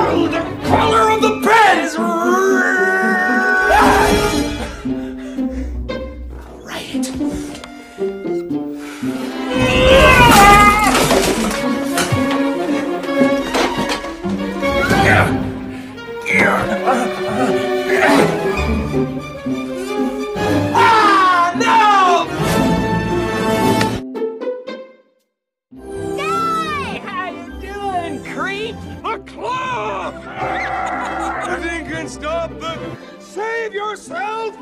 The color of the pen is red! Right. No! How you doing, creep? A claw! Nothing can stop the... Save yourself!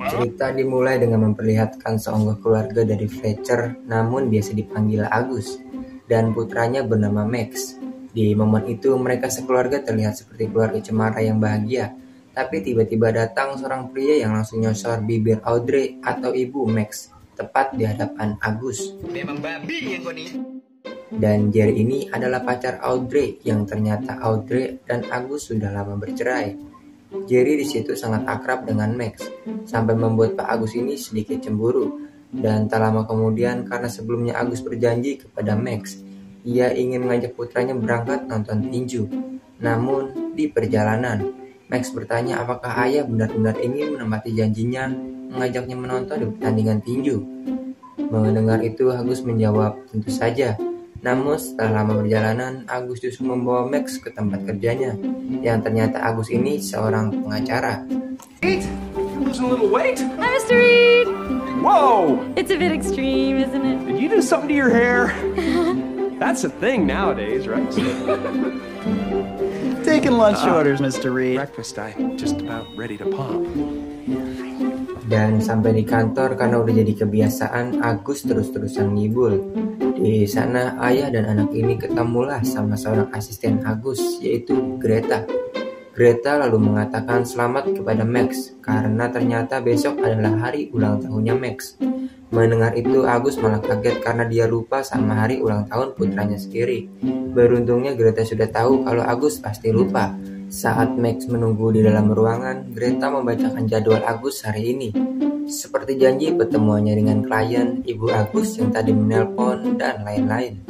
Cerita dimulai dengan memperlihatkan seonggok keluarga dari Fletcher, namun biasa dipanggil Agus, dan putranya bernama Max. Di momen itu mereka sekeluarga terlihat seperti keluarga cemara yang bahagia. Tapi tiba-tiba datang seorang pria yang langsung nyosor bibir Audrey atau ibu Max, tepat di hadapan Agus. Memang babi yang nih. Dan Jerry ini adalah pacar Audrey, yang ternyata Audrey dan Agus sudah lama bercerai. Jerry di situ sangat akrab dengan Max, sampai membuat Pak Agus ini sedikit cemburu. Dan tak lama kemudian, karena sebelumnya Agus berjanji kepada Max, ia ingin mengajak putranya berangkat nonton tinju. Namun di perjalanan, Max bertanya apakah ayah benar-benar ingin menepati janjinya mengajaknya menonton di pertandingan tinju. Mendengar itu, Agus menjawab tentu saja. Namun setelah lama perjalanan, Agus justru membawa Max ke tempat kerjanya, yang ternyata Agus ini seorang pengacara. Losing a little weight? Hi, Mr. Reed! Whoa! It's a bit extreme, isn't it? Did you do something to your hair? That's a thing nowadays, right? Taking lunch orders, Mr. Reed. Breakfast, I'm just about ready to pop. Dan sampai di kantor, karena udah jadi kebiasaan, Agus terus-terusan ngibul. Di sana ayah dan anak ini ketemulah sama seorang asisten Agus, yaitu Greta. Greta lalu mengatakan selamat kepada Max karena ternyata besok adalah hari ulang tahunnya Max. Mendengar itu, Agus malah kaget karena dia lupa sama hari ulang tahun putranya sendiri. Beruntungnya Greta sudah tahu kalau Agus pasti lupa. Saat Max menunggu di dalam ruangan, Greta membacakan jadwal Agus hari ini. Seperti janji pertemuannya dengan klien, ibu Agus yang tadi menelpon, dan lain-lain.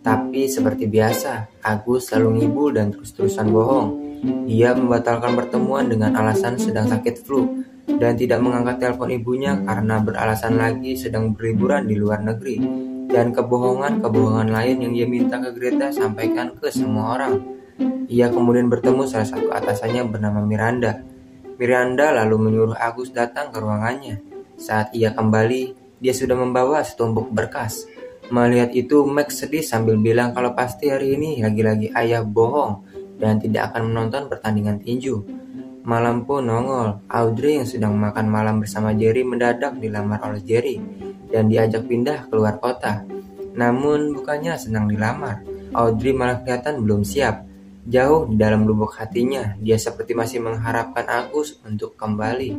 Tapi seperti biasa, Agus selalu ngibul dan terus-terusan bohong. Dia membatalkan pertemuan dengan alasan sedang sakit flu dan tidak mengangkat telepon ibunya karena beralasan lagi sedang berliburan di luar negeri. Dan kebohongan-kebohongan lain yang dia minta ke Greta sampaikan ke semua orang. Ia kemudian bertemu salah satu atasannya bernama Miranda. Miranda lalu menyuruh Agus datang ke ruangannya. Saat ia kembali, dia sudah membawa setumpuk berkas. Melihat itu, Max sedih sambil bilang kalau pasti hari ini lagi-lagi ayah bohong dan tidak akan menonton pertandingan tinju. Malam pun nongol, Audrey yang sedang makan malam bersama Jerry mendadak dilamar oleh Jerry dan diajak pindah keluar kota. Namun bukannya senang dilamar, Audrey malah kelihatan belum siap. Jauh di dalam lubuk hatinya, dia seperti masih mengharapkan Agus untuk kembali.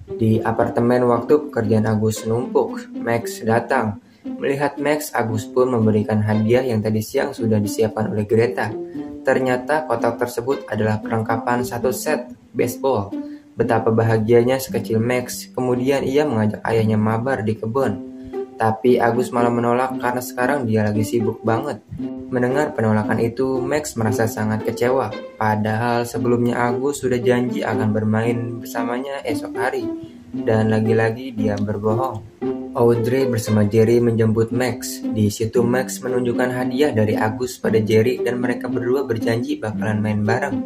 Di apartemen waktu pekerjaan Agus numpuk, Max datang. Melihat Max, Agus pun memberikan hadiah yang tadi siang sudah disiapkan oleh Greta. Ternyata kotak tersebut adalah perlengkapan satu set baseball. Betapa bahagianya sekecil Max. Kemudian ia mengajak ayahnya mabar di kebun. Tapi Agus malah menolak karena sekarang dia lagi sibuk banget. Mendengar penolakan itu, Max merasa sangat kecewa. Padahal sebelumnya Agus sudah janji akan bermain bersamanya esok hari. Dan lagi-lagi dia berbohong. Audrey bersama Jerry menjemput Max. Di situ Max menunjukkan hadiah dari Agus pada Jerry dan mereka berdua berjanji bakalan main bareng.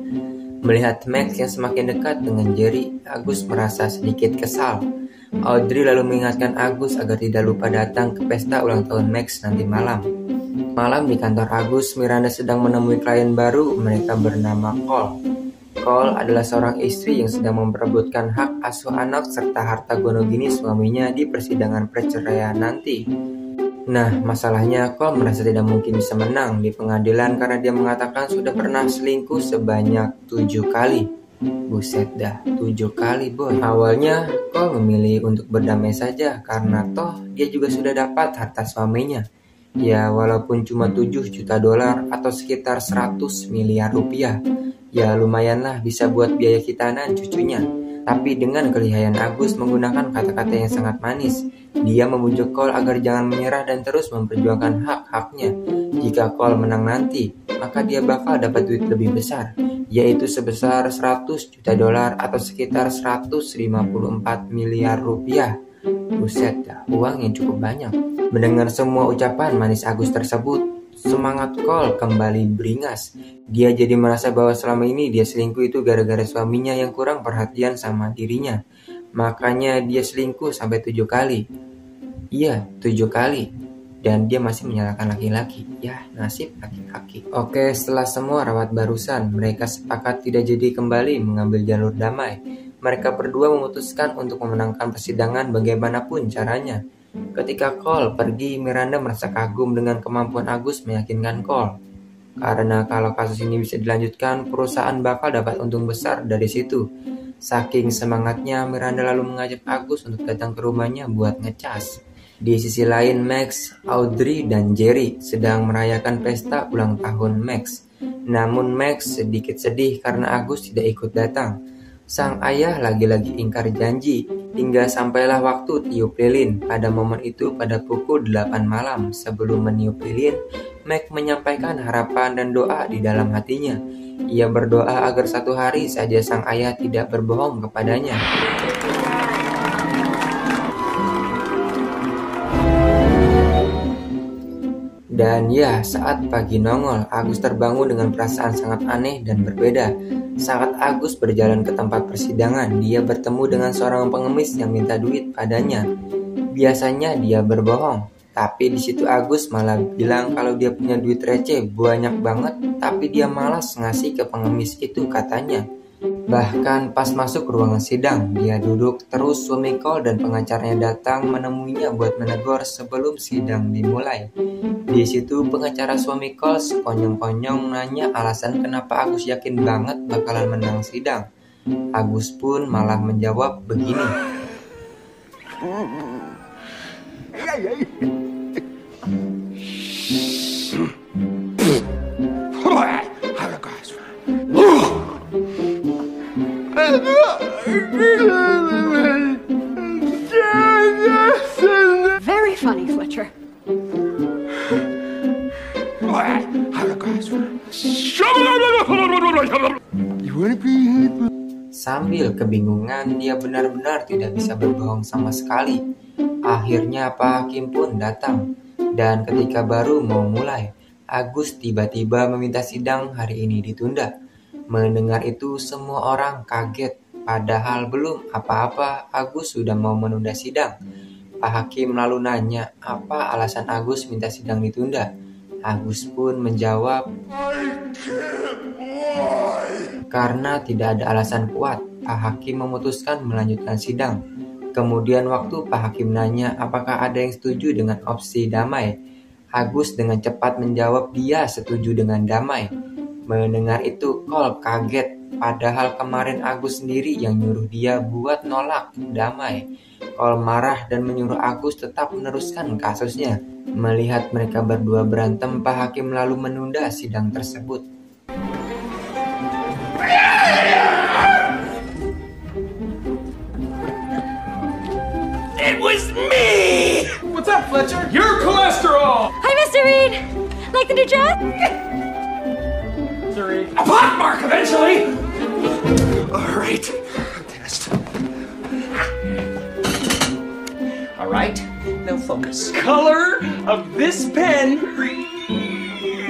Melihat Max yang semakin dekat dengan Jerry, Agus merasa sedikit kesal. Audrey lalu mengingatkan Agus agar tidak lupa datang ke pesta ulang tahun Max nanti malam. Malam di kantor Agus, Miranda sedang menemui klien baru, mereka bernama Cole. Cole adalah seorang istri yang sedang memperebutkan hak asuh anak serta harta gonogini suaminya di persidangan perceraian nanti. Nah, masalahnya Cole merasa tidak mungkin bisa menang di pengadilan karena dia mengatakan sudah pernah selingkuh sebanyak 7 kali. Buset dah, 7 kali boy. Awalnya Cole memilih untuk berdamai saja karena toh dia juga sudah dapat harta suaminya. Ya walaupun cuma 7 juta dolar atau sekitar 100 miliar rupiah. Ya lumayanlah bisa buat biaya khitanan cucunya. Tapi dengan kelihayan Agus menggunakan kata-kata yang sangat manis, Dia membujuk Cole agar jangan menyerah dan terus memperjuangkan hak-haknya. Jika Cole menang nanti, maka dia bakal dapat duit lebih besar, yaitu sebesar 100 juta dolar atau sekitar 154 miliar rupiah. Buset dah, uang yang cukup banyak. Mendengar semua ucapan manis Agus tersebut, semangat Cole kembali beringas. Dia jadi merasa bahwa selama ini dia selingkuh itu gara-gara suaminya yang kurang perhatian sama dirinya. Makanya dia selingkuh sampai 7 kali. Iya, 7 kali. Dan dia masih menyalahkan laki-laki. Ya, nasib laki-laki. Oke, setelah semua rawat barusan, mereka sepakat tidak jadi kembali mengambil jalur damai. Mereka berdua memutuskan untuk memenangkan persidangan bagaimanapun caranya. Ketika Cole pergi, Miranda merasa kagum dengan kemampuan Agus meyakinkan Cole. Karena kalau kasus ini bisa dilanjutkan, perusahaan bakal dapat untung besar dari situ. Saking semangatnya, Miranda lalu mengajak Agus untuk datang ke rumahnya buat ngecas. Di sisi lain, Max, Audrey, dan Jerry sedang merayakan pesta ulang tahun Max. Namun Max sedikit sedih karena Agus tidak ikut datang. Sang ayah lagi-lagi ingkar janji, hingga sampailah waktu tiup lilin. Pada momen itu pada pukul 8 malam sebelum meniup lilin, Max menyampaikan harapan dan doa di dalam hatinya. Ia berdoa agar satu hari saja sang ayah tidak berbohong kepadanya. Dan ya, saat pagi nongol, Agus terbangun dengan perasaan sangat aneh dan berbeda. Saat Agus berjalan ke tempat persidangan, dia bertemu dengan seorang pengemis yang minta duit padanya. Biasanya dia berbohong, tapi di situ Agus malah bilang kalau dia punya duit receh banyak banget, tapi dia malas ngasih ke pengemis itu katanya. Bahkan pas masuk ruangan sidang, dia duduk terus suami Cole dan pengacaranya datang menemuinya buat menegur sebelum sidang dimulai. Di situ pengacara suami Cole sekonyong-konyong nanya alasan kenapa Agus yakin banget bakalan menang sidang. Agus pun malah menjawab begini. Very funny, Fletcher. Sambil kebingungan, dia benar-benar tidak bisa berbohong sama sekali. Akhirnya Pak Hakim pun datang. Dan ketika baru mau mulai, Agus tiba-tiba meminta sidang hari ini ditunda. Mendengar itu semua orang kaget. Padahal belum apa-apa, Agus sudah mau menunda sidang. Pak Hakim lalu nanya apa alasan Agus minta sidang ditunda. Agus pun menjawab, karena tidak ada alasan kuat, Pak Hakim memutuskan melanjutkan sidang. Kemudian waktu Pak Hakim nanya apakah ada yang setuju dengan opsi damai, Agus dengan cepat menjawab dia setuju dengan damai. Mendengar itu Cole kaget, padahal kemarin Agus sendiri yang nyuruh dia buat nolak damai. Cole marah dan menyuruh Agus tetap meneruskan kasusnya. Melihat mereka berdua berantem, Pak Hakim lalu menunda sidang tersebut. It was me! What's up, Fletcher? Your cholesterol! Hi, Mr. Reed. Like the new dress? Mr. Reed. A pockmark eventually! Alright. Test. Alright. Now focus. Color of this pen.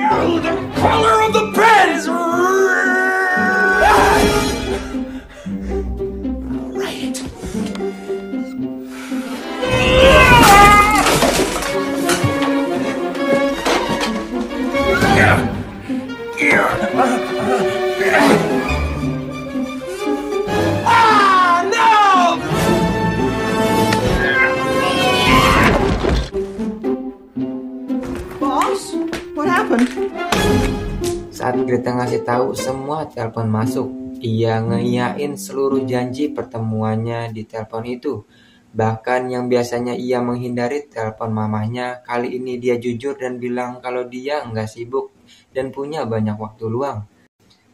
Oh, the color of the pen is red! Alright. Saat Greta ngasih tahu, semua telepon masuk. Ia ngeiyain seluruh janji pertemuannya di telepon itu. Bahkan yang biasanya ia menghindari telepon mamahnya, kali ini dia jujur dan bilang kalau dia nggak sibuk dan punya banyak waktu luang.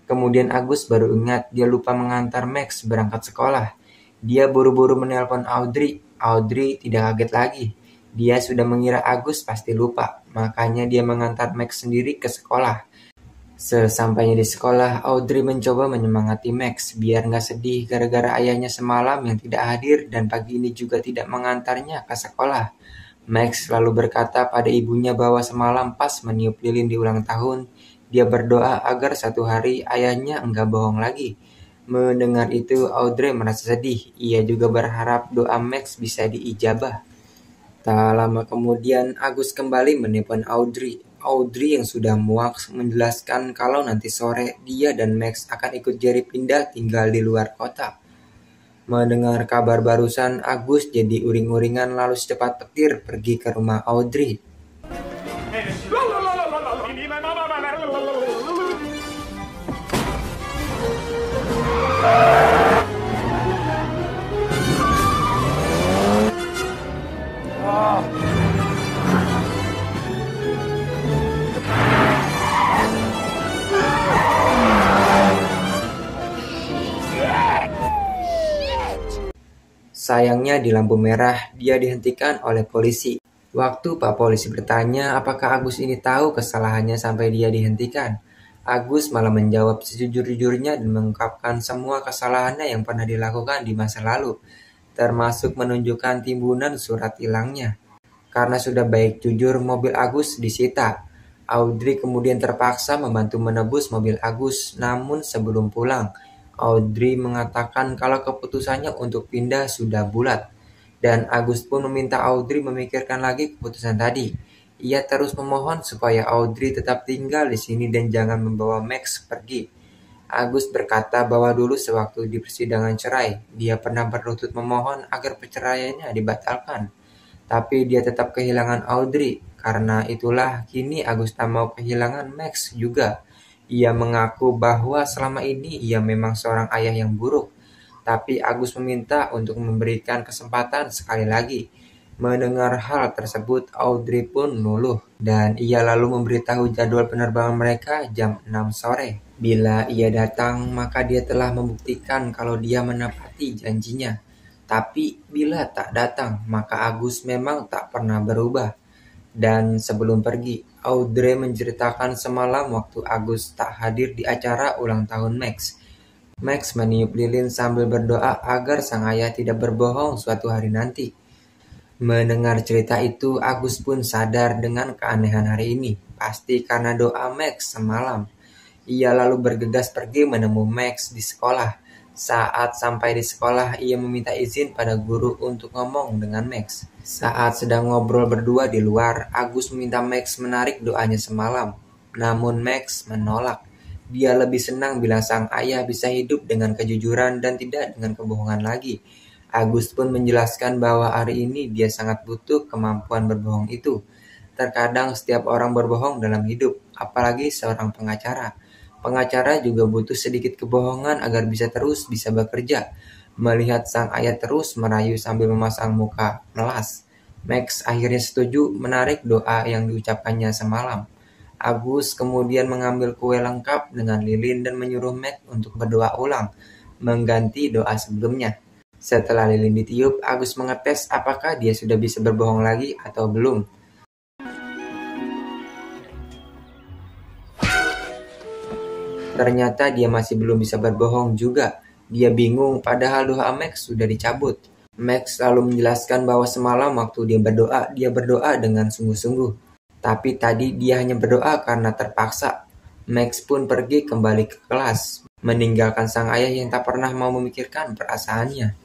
Kemudian Agus baru ingat dia lupa mengantar Max berangkat sekolah. Dia buru-buru menelpon Audrey. Audrey tidak kaget lagi. Dia sudah mengira Agus pasti lupa, makanya dia mengantar Max sendiri ke sekolah. Sesampainya di sekolah, Audrey mencoba menyemangati Max biar nggak sedih gara-gara ayahnya semalam yang tidak hadir dan pagi ini juga tidak mengantarnya ke sekolah. Max lalu berkata pada ibunya bahwa semalam pas meniup lilin di ulang tahun, dia berdoa agar satu hari ayahnya enggak bohong lagi. Mendengar itu, Audrey merasa sedih. Ia juga berharap doa Max bisa diijabah. Tak lama kemudian, Agus kembali menelpon Audrey. Audrey yang sudah muak menjelaskan kalau nanti sore dia dan Max akan ikut Jerry pindah tinggal di luar kota. Mendengar kabar barusan, Agus jadi uring-uringan lalu secepat petir pergi ke rumah Audrey. Sayangnya di lampu merah, dia dihentikan oleh polisi. Waktu Pak Polisi bertanya apakah Agus ini tahu kesalahannya sampai dia dihentikan, Agus malah menjawab sejujur-jujurnya dan mengungkapkan semua kesalahannya yang pernah dilakukan di masa lalu, termasuk menunjukkan timbunan surat hilangnya. Karena sudah baik jujur, mobil Agus disita. Audrey kemudian terpaksa membantu menebus mobil Agus, namun sebelum pulang, Audrey mengatakan kalau keputusannya untuk pindah sudah bulat, dan Agus pun meminta Audrey memikirkan lagi keputusan tadi. Ia terus memohon supaya Audrey tetap tinggal di sini dan jangan membawa Max pergi. Agus berkata bahwa dulu sewaktu di persidangan cerai, dia pernah berlutut memohon agar perceraiannya dibatalkan. Tapi dia tetap kehilangan Audrey, karena itulah kini Agus tak mau kehilangan Max juga. Ia mengaku bahwa selama ini ia memang seorang ayah yang buruk, tapi Agus meminta untuk memberikan kesempatan sekali lagi. Mendengar hal tersebut, Audrey pun luluh, dan ia lalu memberitahu jadwal penerbangan mereka jam 6 sore. Bila ia datang, maka dia telah membuktikan kalau dia menepati janjinya. Tapi bila tak datang, maka Agus memang tak pernah berubah. Dan sebelum pergi, Audrey menceritakan semalam waktu Agus tak hadir di acara ulang tahun Max. Max meniup lilin sambil berdoa agar sang ayah tidak berbohong suatu hari nanti. Mendengar cerita itu, Agus pun sadar dengan keanehan hari ini. Pasti karena doa Max semalam. Ia lalu bergegas pergi menemui Max di sekolah. Saat sampai di sekolah, ia meminta izin pada guru untuk ngomong dengan Max. Saat sedang ngobrol berdua di luar, Agus meminta Max menarik doanya semalam. Namun Max menolak. Dia lebih senang bila sang ayah bisa hidup dengan kejujuran dan tidak dengan kebohongan lagi. Agus pun menjelaskan bahwa hari ini dia sangat butuh kemampuan berbohong itu. Terkadang setiap orang berbohong dalam hidup, apalagi seorang pengacara. Pengacara juga butuh sedikit kebohongan agar bisa bekerja. Melihat sang ayah terus merayu sambil memasang muka melas, Max akhirnya setuju menarik doa yang diucapkannya semalam. Agus kemudian mengambil kue lengkap dengan lilin dan menyuruh Max untuk berdoa ulang, mengganti doa sebelumnya. Setelah lilin ditiup, Agus mengetes apakah dia sudah bisa berbohong lagi atau belum. Ternyata dia masih belum bisa berbohong juga. Dia bingung padahal doa Max sudah dicabut. Max lalu menjelaskan bahwa semalam waktu dia berdoa dengan sungguh-sungguh. Tapi tadi dia hanya berdoa karena terpaksa. Max pun pergi kembali ke kelas, meninggalkan sang ayah yang tak pernah mau memikirkan perasaannya.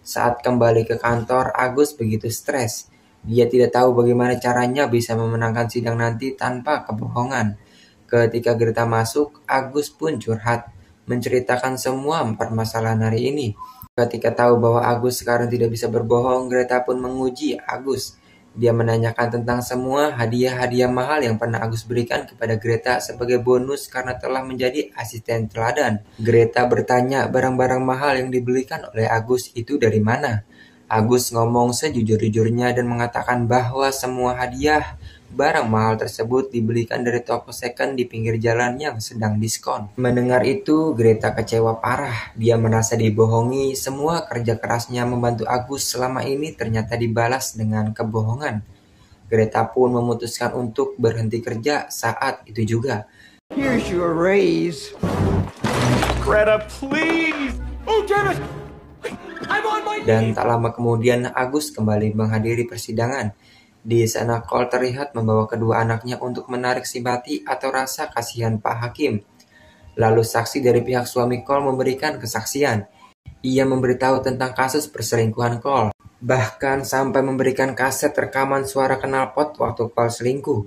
Saat kembali ke kantor, Agus begitu stres. Dia tidak tahu bagaimana caranya bisa memenangkan sidang nanti tanpa kebohongan. Ketika Greta masuk, Agus pun curhat, menceritakan semua permasalahan hari ini. Ketika tahu bahwa Agus sekarang tidak bisa berbohong, Greta pun menguji Agus. Dia menanyakan tentang semua hadiah-hadiah mahal yang pernah Agus berikan kepada Greta sebagai bonus karena telah menjadi asisten teladan. Greta bertanya barang-barang mahal yang dibelikan oleh Agus itu dari mana. Agus ngomong sejujur-jujurnya dan mengatakan bahwa semua hadiah Barang mahal tersebut dibelikan dari toko second di pinggir jalan yang sedang diskon. Mendengar itu, Greta kecewa parah. Dia merasa dibohongi. Semua kerja kerasnya membantu Agus selama ini ternyata dibalas dengan kebohongan. Greta pun memutuskan untuk berhenti kerja saat itu juga. Here's your raise. Greta, please! Oh, damn it! I'm on my Dan tak lama kemudian Agus kembali menghadiri persidangan. Di sana Cole terlihat membawa kedua anaknya untuk menarik simpati atau rasa kasihan Pak Hakim. Lalu saksi dari pihak suami Cole memberikan kesaksian. Ia memberitahu tentang kasus perselingkuhan Cole. Bahkan sampai memberikan kaset rekaman suara knalpot waktu Cole selingkuh.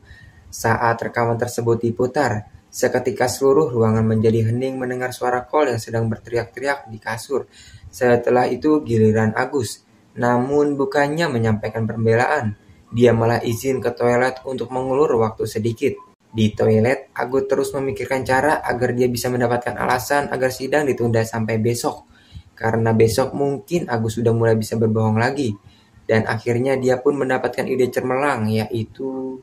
Saat rekaman tersebut diputar, seketika seluruh ruangan menjadi hening mendengar suara Cole yang sedang berteriak-teriak di kasur. Setelah itu giliran Agus. Namun bukannya menyampaikan pembelaan. Dia malah izin ke toilet untuk mengulur waktu sedikit. Di toilet, Agus terus memikirkan cara agar dia bisa mendapatkan alasan agar sidang ditunda sampai besok. Karena besok mungkin Agus sudah mulai bisa berbohong lagi. Dan akhirnya dia pun mendapatkan ide cemerlang, yaitu...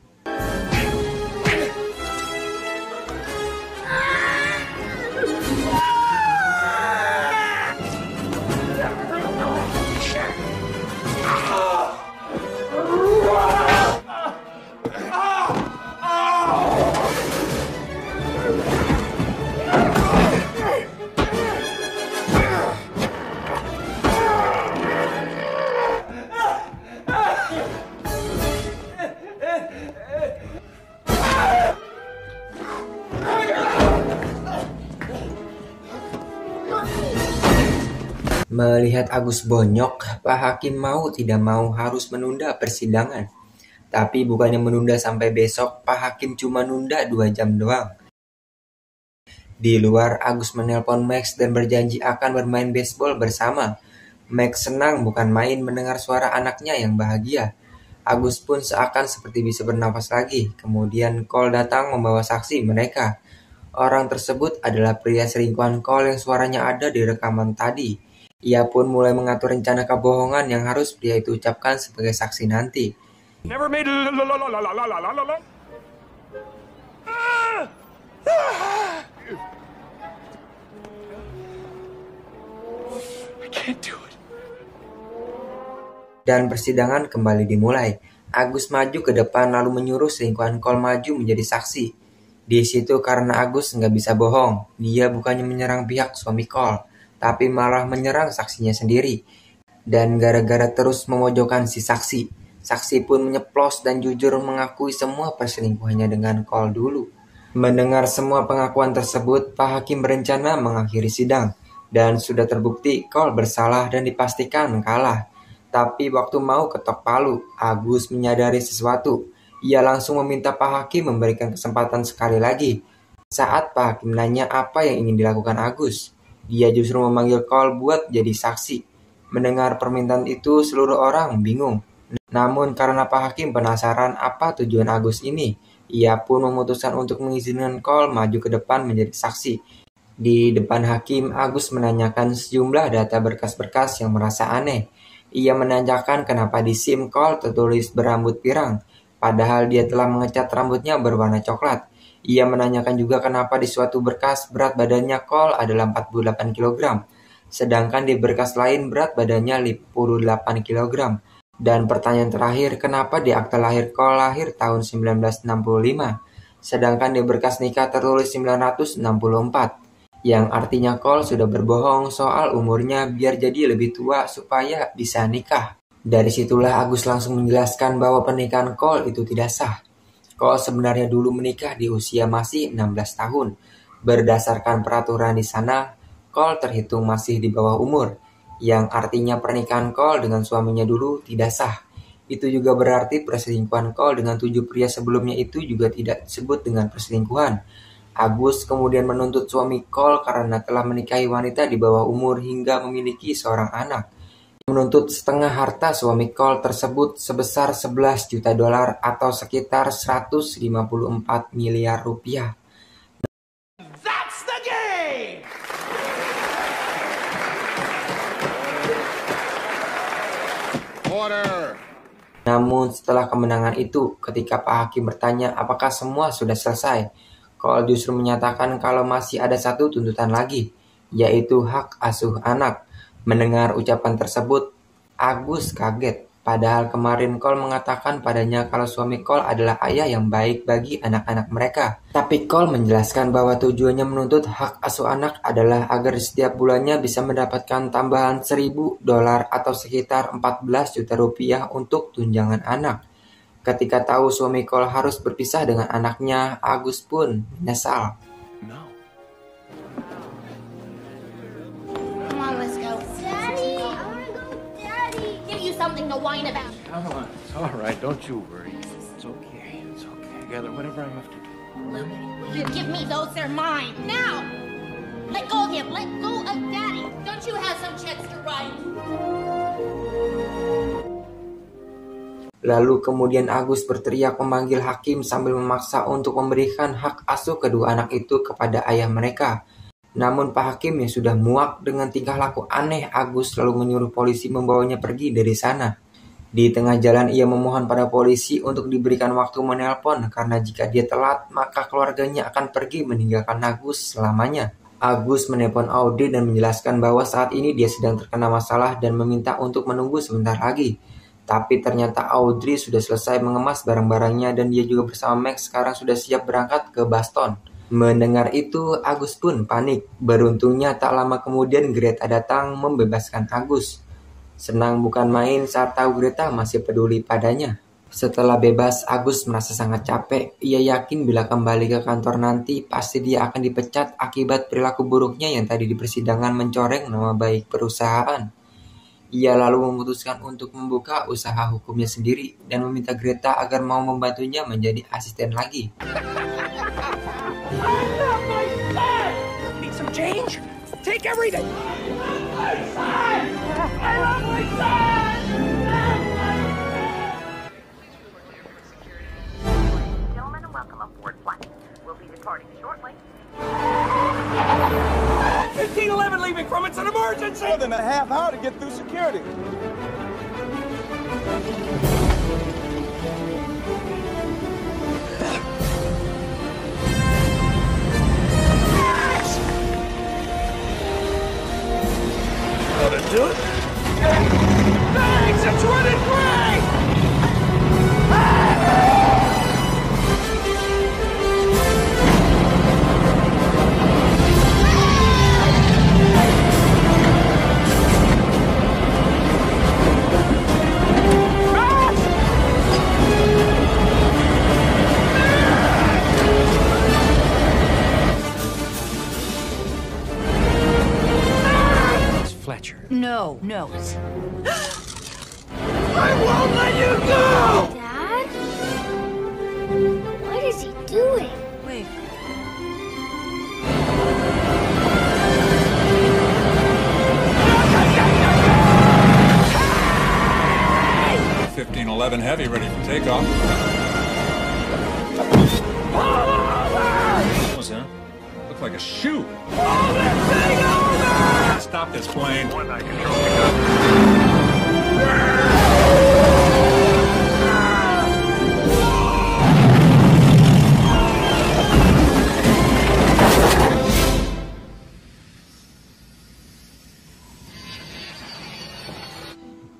Melihat Agus bonyok, Pak Hakim mau tidak mau harus menunda persidangan. Tapi bukannya menunda sampai besok, Pak Hakim cuma nunda 2 jam doang. Di luar, Agus menelpon Max dan berjanji akan bermain baseball bersama. Max senang bukan main mendengar suara anaknya yang bahagia. Agus pun seakan seperti bisa bernafas lagi. Kemudian Cole datang membawa saksi mereka. Orang tersebut adalah pria selingkuhan Cole yang suaranya ada di rekaman tadi. Ia pun mulai mengatur rencana kebohongan yang harus pria itu ucapkan sebagai saksi nanti. Never made la la la la la la la la la. I can't do it. Dan persidangan kembali dimulai. Agus maju ke depan lalu menyuruh selingkuhan Cole maju menjadi saksi. Di situ karena Agus nggak bisa bohong, dia bukannya menyerang pihak suami Cole, tapi malah menyerang saksinya sendiri. Dan gara-gara terus memojokkan si saksi, saksi pun menyeplos dan jujur mengakui semua perselingkuhannya dengan Cole dulu. Mendengar semua pengakuan tersebut, Pak Hakim berencana mengakhiri sidang. Dan sudah terbukti Cole bersalah dan dipastikan kalah. Tapi waktu mau ketok palu, Agus menyadari sesuatu. Ia langsung meminta Pak Hakim memberikan kesempatan sekali lagi. Saat Pak Hakim nanya apa yang ingin dilakukan Agus, dia justru memanggil Cole buat jadi saksi. Mendengar permintaan itu, seluruh orang bingung. Namun karena Pak Hakim penasaran apa tujuan Agus ini, ia pun memutuskan untuk mengizinkan Cole maju ke depan menjadi saksi. Di depan Hakim, Agus menanyakan sejumlah data berkas-berkas yang merasa aneh. Ia menanyakan kenapa di SIM Cole tertulis berambut pirang, padahal dia telah mengecat rambutnya berwarna coklat. Ia menanyakan juga kenapa di suatu berkas berat badannya Cole adalah 48 kg, sedangkan di berkas lain berat badannya 58 kg. Dan pertanyaan terakhir, kenapa di akta lahir Cole lahir tahun 1965, sedangkan di berkas nikah tertulis 964, yang artinya Cole sudah berbohong soal umurnya biar jadi lebih tua supaya bisa nikah. Dari situlah Agus langsung menjelaskan bahwa pernikahan Cole itu tidak sah. Cole sebenarnya dulu menikah di usia masih 16 tahun. Berdasarkan peraturan di sana, Cole terhitung masih di bawah umur, yang artinya pernikahan Cole dengan suaminya dulu tidak sah. Itu juga berarti perselingkuhan Cole dengan 7 pria sebelumnya itu juga tidak disebut dengan perselingkuhan. Agus kemudian menuntut suami Cole karena telah menikahi wanita di bawah umur hingga memiliki seorang anak. Menuntut setengah harta suami Cole tersebut sebesar 11 juta dolar atau sekitar 154 miliar rupiah. That's the game! Order! Namun setelah kemenangan itu, ketika Pak Hakim bertanya apakah semua sudah selesai, Cole justru menyatakan kalau masih ada satu tuntutan lagi, yaitu hak asuh anak. Mendengar ucapan tersebut, Agus kaget. Padahal kemarin Cole mengatakan padanya kalau suami Cole adalah ayah yang baik bagi anak-anak mereka. Tapi Cole menjelaskan bahwa tujuannya menuntut hak asuh anak adalah agar setiap bulannya bisa mendapatkan tambahan $1.000 atau sekitar 14 juta rupiah untuk tunjangan anak. Ketika tahu suami Cole harus berpisah dengan anaknya, Agus pun menyesal. No. Come on, let's go. Daddy, I want to go with Daddy. Give you something to whine about. Come on. It's all right. Don't you worry. It's okay. It's okay. Together, whatever I have to do. Luke, will you give me those? They're mine. Now! Let go of him. Let go of Daddy. Don't you have some checks to write? Lalu kemudian Agus berteriak memanggil hakim sambil memaksa untuk memberikan hak asuh kedua anak itu kepada ayah mereka. Namun Pak Hakim yang sudah muak dengan tingkah laku aneh Agus lalu menyuruh polisi membawanya pergi dari sana. Di tengah jalan ia memohon pada polisi untuk diberikan waktu menelpon karena jika dia telat maka keluarganya akan pergi meninggalkan Agus selamanya. Agus menelpon Audrey dan menjelaskan bahwa saat ini dia sedang terkena masalah dan meminta untuk menunggu sebentar lagi. Tapi ternyata Audrey sudah selesai mengemas barang-barangnya dan dia juga bersama Max sekarang sudah siap berangkat ke Boston. Mendengar itu, Agus pun panik. Beruntungnya tak lama kemudian Greta datang membebaskan Agus. Senang bukan main saat tahu Greta masih peduli padanya. Setelah bebas, Agus merasa sangat capek. Ia yakin bila kembali ke kantor nanti, pasti dia akan dipecat akibat perilaku buruknya yang tadi di persidangan mencoreng nama baik perusahaan. Ia lalu memutuskan untuk membuka usaha hukumnya sendiri dan meminta Greta agar mau membantunya menjadi asisten lagi. Need some change? Take everything. My son! I love my son! Gentlemen, welcome aboard flight. We'll be departing shortly. 1511 leaving from it's an emergency! More than a half hour to get through security. Gonna do it? Thanks! It's running great! Fletcher. No. I won't let you go! Dad? What is he doing? Wait. $1511 Heavy ready for takeoff. What was that? Looked like a shoe. Pull this thing over! Stop this plane.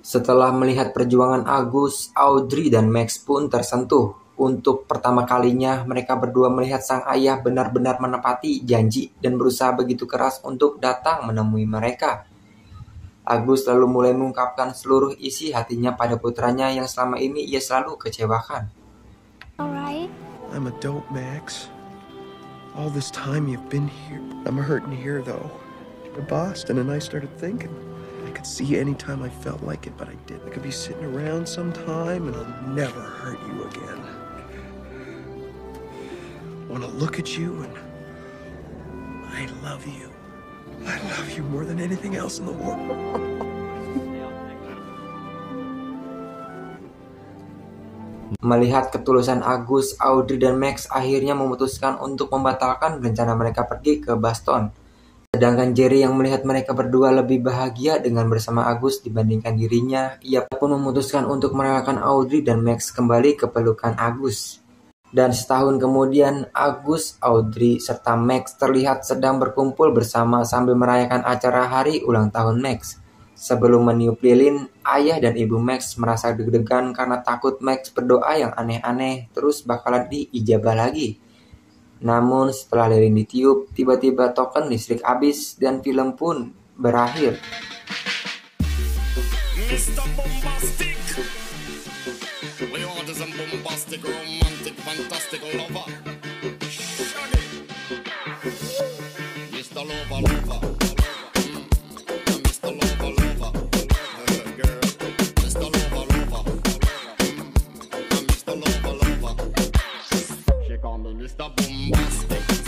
Setelah melihat perjuangan Agus, Audrey dan Max pun tersentuh. Untuk pertama kalinya mereka berdua melihat sang ayah benar-benar menepati janji dan berusaha begitu keras untuk datang menemui mereka. Agus lalu mulai mengungkapkan seluruh isi hatinya pada putranya yang selama ini ia selalu kecewakan. Alright. I'm a dope, Max. All this time you've been here. I'm hurting here, though. You're Boston, and I started thinking. I could see you anytime I felt like it, but I didn't. I could be sitting around sometime, and I'll never hurt you again. I want to look at you, and I love you. I love you more than anything else in the world. Melihat ketulusan Agus, Audrey dan Max akhirnya memutuskan untuk membatalkan rencana mereka pergi ke Boston. Sedangkan Jerry yang melihat mereka berdua lebih bahagia dengan bersama Agus dibandingkan dirinya, ia pun memutuskan untuk merelakan Audrey dan Max kembali ke pelukan Agus. Dan setahun kemudian, Agus, Audrey, serta Max terlihat sedang berkumpul bersama sambil merayakan acara hari ulang tahun Max. Sebelum meniup lilin, ayah dan ibu Max merasa deg-degan karena takut Max berdoa yang aneh-aneh terus bakalan diijabah lagi. Namun setelah lilin ditiup, tiba-tiba token listrik habis dan film pun berakhir. Mr. Bombastic, we want some bombastic, romantic, fantastic lover. Shaggy, Mr. Lover, lover. Mr. Lover, lover. Girl, Mr. Lover, lover. Mr. Lover, lover. She call me Mr. Bombastic.